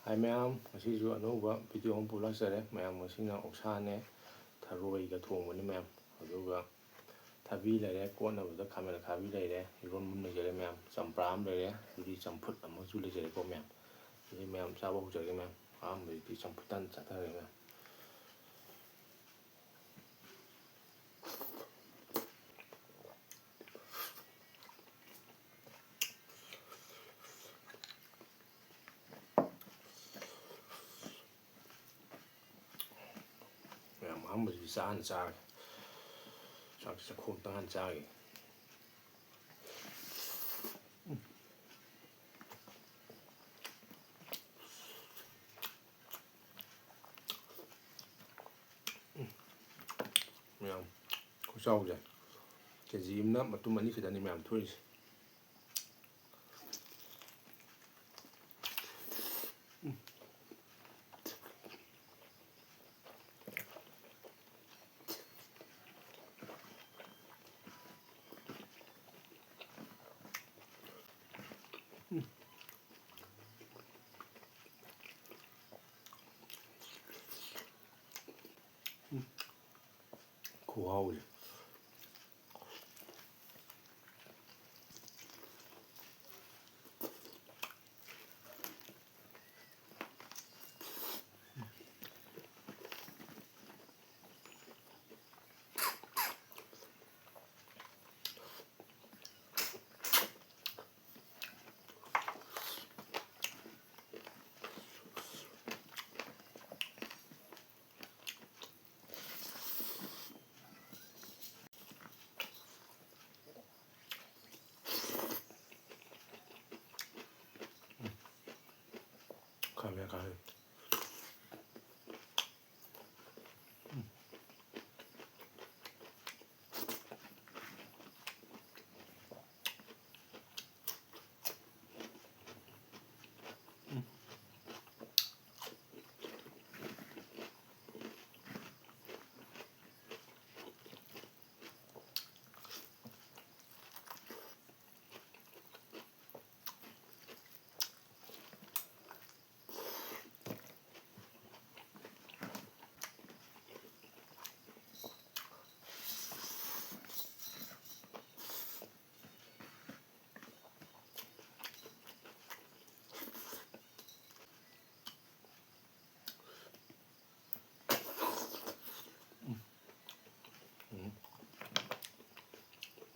ꯍꯥꯏ ꯃꯌꯥꯝ, ꯉꯁꯤꯁꯨ ꯑꯅꯧꯕ ꯚꯤꯗꯤꯑꯣ ꯑꯃ ꯄꯨꯂꯛꯆꯔꯦ ꯃꯌꯥꯝ. ꯉꯁꯤꯅ ꯑꯣꯛꯁꯥꯅꯦ ꯊꯔꯣꯏꯒ ꯊꯣꯡꯕꯅꯤ ꯃꯌꯥꯝ. ꯑꯗꯨꯒ ꯊꯕꯤ ꯂꯩꯔꯦ, ꯀꯣꯠꯅꯕꯗ ꯈꯥꯃꯦꯟ ꯑꯈꯥꯕꯤ ꯂꯩꯔꯦ, ꯏꯔꯣꯟꯕ ꯑꯃ ꯂꯩꯖꯔꯦ ꯃꯌꯥꯝ, ꯆꯝꯄ꯭ꯔꯥ ꯑꯃ ꯂꯩꯔꯦ, ꯑꯗꯨꯗꯤ ꯆꯝꯐꯨꯠ ꯑꯃꯁꯨ ꯂꯩꯖꯔꯦꯀꯣ ꯃꯌꯥꯝ. ꯑꯗꯨꯗꯤ ꯃꯌꯥꯝ ꯆꯥꯕ ꯍꯧꯖꯔꯒꯦ ꯃꯌꯥꯝ. ꯑꯍꯥꯟꯕꯗꯤ ꯆꯝꯐꯨꯠꯇ ꯍꯥꯟꯅ ꯆꯥꯊꯔꯒꯦ ꯃꯌꯥꯝ. ꯃꯌꯥꯝ ꯑꯍꯥꯟꯕꯁꯤꯗꯤ ꯆꯥꯛ ꯍꯥꯟꯅ ꯆꯥꯔꯒꯦ. ꯆꯥꯛꯁꯤ ꯆꯥꯛꯈꯣꯝ ꯍꯥꯟꯅ ꯆꯥꯒꯦ. ꯃꯌꯥꯝ ꯈꯨꯆꯥꯎꯁꯦ ꯀꯦꯖꯤ ꯑꯃꯅ ꯃꯇꯨꯝ 2 ꯈꯛꯇꯅꯤ ꯃꯌꯥꯝ ꯊꯣꯛꯏꯁꯦ. ꯈꯨꯍꯥꯎꯁꯦ. ꯈꯥꯃꯦꯟ ꯑꯈꯥꯕꯤ.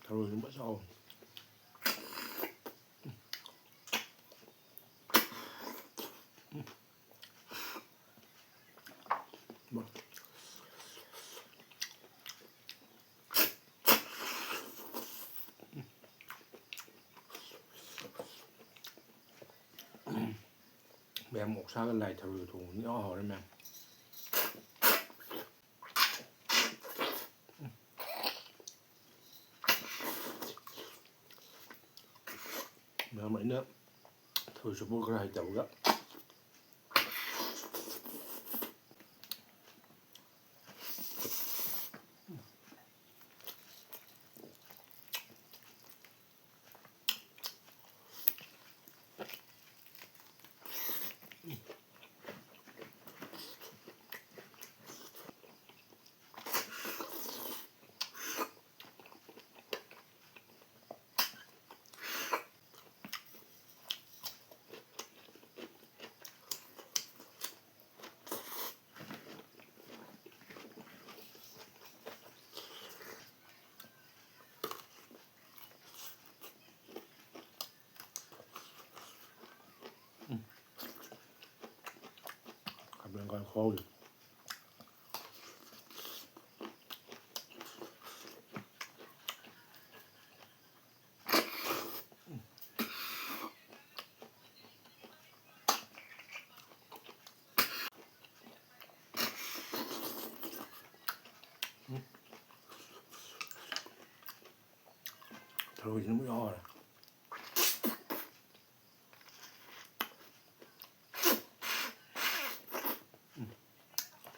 ꯊꯔꯣꯏꯁꯨ ꯐꯖꯅ ꯆꯥꯎꯋꯤ. ꯃꯌꯥꯝ ꯑꯣꯛꯁꯥꯒ ꯂꯥꯏ ꯊꯔꯣꯏꯒ ꯊꯣꯡꯕꯅꯤ ꯏꯍꯥꯎ ꯍꯥꯎꯔꯦ ꯃꯌꯥꯝ. ꯃꯌꯥꯝ ꯑꯩꯅ ꯊꯔꯣꯏ ꯆꯨꯞꯄ ꯈꯔ ꯍꯩꯇꯕꯒ ꯈꯥꯃꯦꯟ ꯑꯈꯥꯕꯤ ꯈꯨꯍꯥꯎꯁꯦ. ꯊꯔꯣꯏꯁꯤꯅ ꯑꯃꯨꯛ ꯏꯍꯥꯎ ꯍꯥꯎꯔꯦ.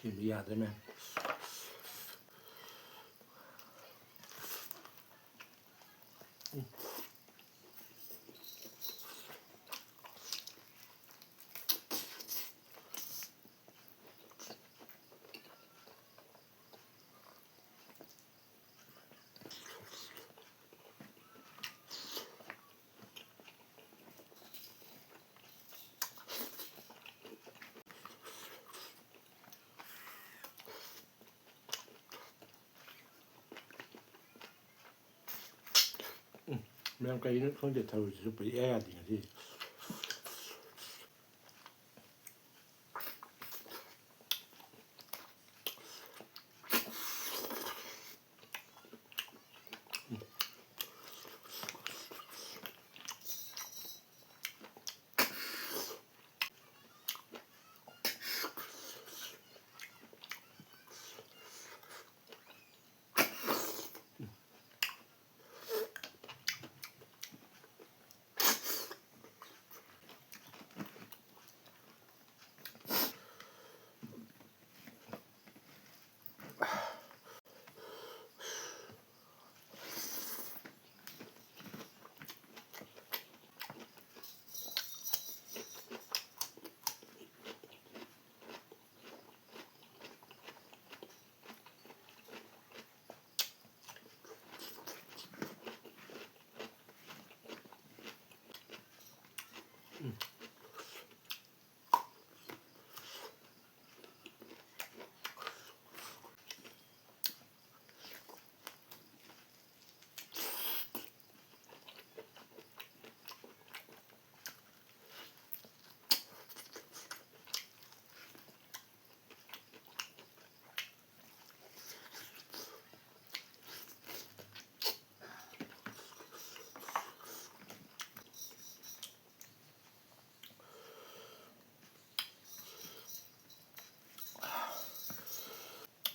ꯁꯤꯃꯗꯤ ꯌꯥꯗ꯭ꯔꯦ ꯃꯌꯥꯝ. ꯃꯌꯥꯝ ꯀꯩꯅꯣ ꯈꯪꯗꯦ ꯊꯔꯣꯏꯁꯤꯁꯨ ꯏꯌꯥ ꯌꯥꯗꯦ ꯉꯁꯤ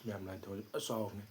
ꯃꯌꯥꯝ ꯂꯥꯏ ꯊꯔꯣꯏꯁꯦ ꯐꯖꯅ ꯆꯥꯎꯕꯅꯦ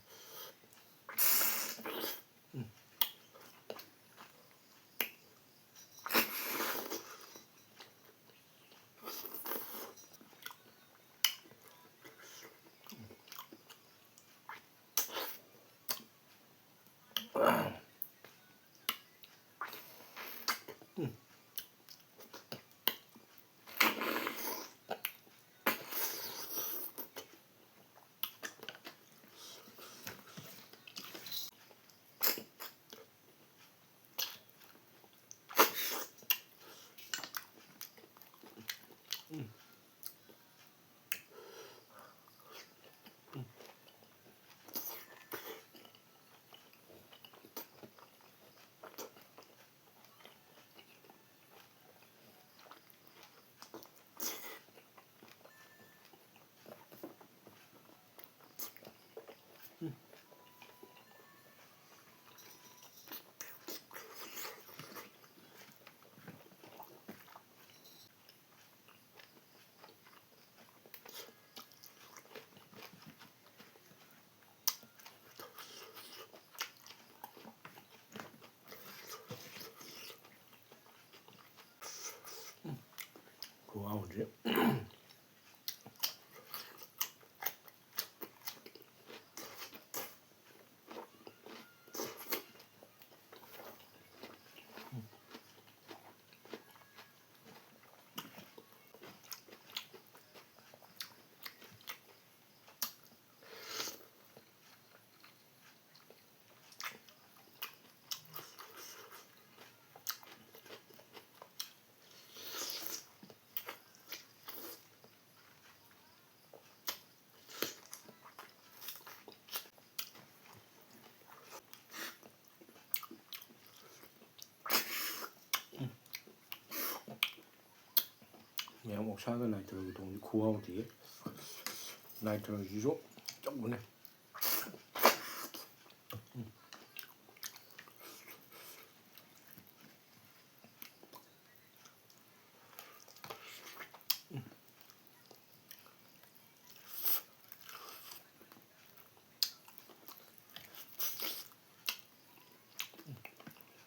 ꯈꯨꯍꯥꯎꯁꯦ ꯃꯌꯥꯝ ꯑꯣꯛꯁꯥꯒ ꯂꯥꯏ ꯊꯔꯣꯏꯒ ꯊꯣꯡꯕꯁꯤ ꯈꯨꯍꯥꯎꯗꯤ ꯂꯥꯏ ꯊꯔꯣꯏꯁꯤꯁꯨ ꯑꯆꯧꯕꯅꯦ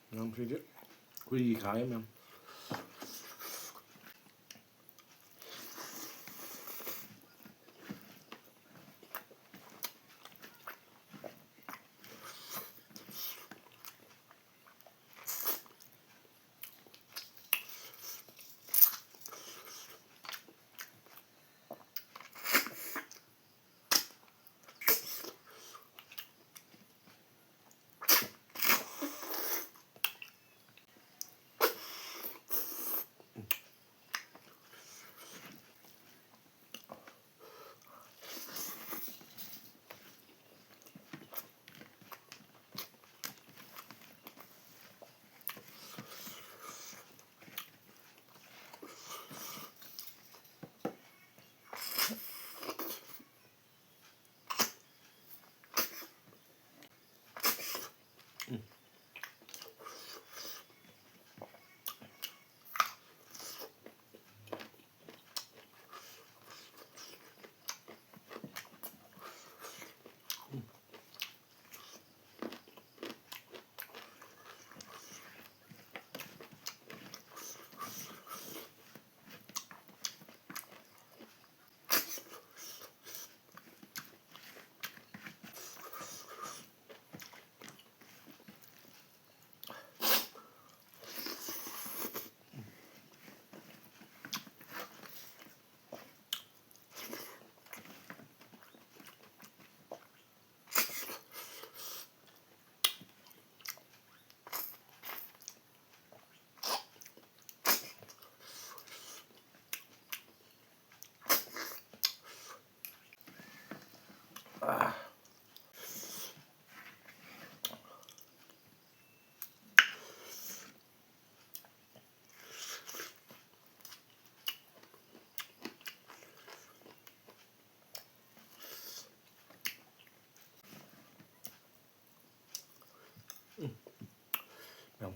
ꯃꯌꯥꯝꯁꯤꯗꯤ ꯍꯨꯏꯒꯤ ꯈꯥꯏ ꯃꯌꯥꯝ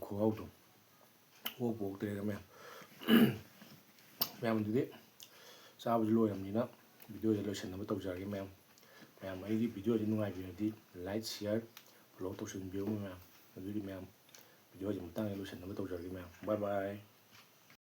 ꯈꯨꯍꯥꯎꯗꯣ ꯑꯣꯛꯇ꯭ꯔꯦꯗ ꯃꯌꯥꯝ ꯑꯗꯨꯗꯤ ꯆꯥꯕꯁꯨ ꯂꯣꯏꯔꯕꯅꯤꯅ ꯚꯤꯗꯤꯑꯣꯁꯦ ꯂꯣꯏꯁꯤꯟꯅꯕ ꯇꯧꯖꯔꯒꯦ ꯃꯌꯥꯝ ꯑꯩꯒꯤ ꯚꯤꯗꯤꯑꯣꯁꯦ ꯅꯨꯡꯉꯥꯏꯕꯤꯔꯗꯤ ꯂꯥꯏꯛ ꯁꯤꯌꯔ ꯐꯣꯂꯣ ꯇꯧꯁꯤꯟꯕꯤꯌꯨ ꯑꯗꯨꯗꯤ ꯚꯤꯗꯤꯑꯣꯁꯦ ꯃꯇꯥꯡꯗ ꯂꯣꯏꯁꯤꯟꯅꯕ ꯇꯧꯖꯔꯒꯦ ꯕꯥꯏ ꯕꯥꯏ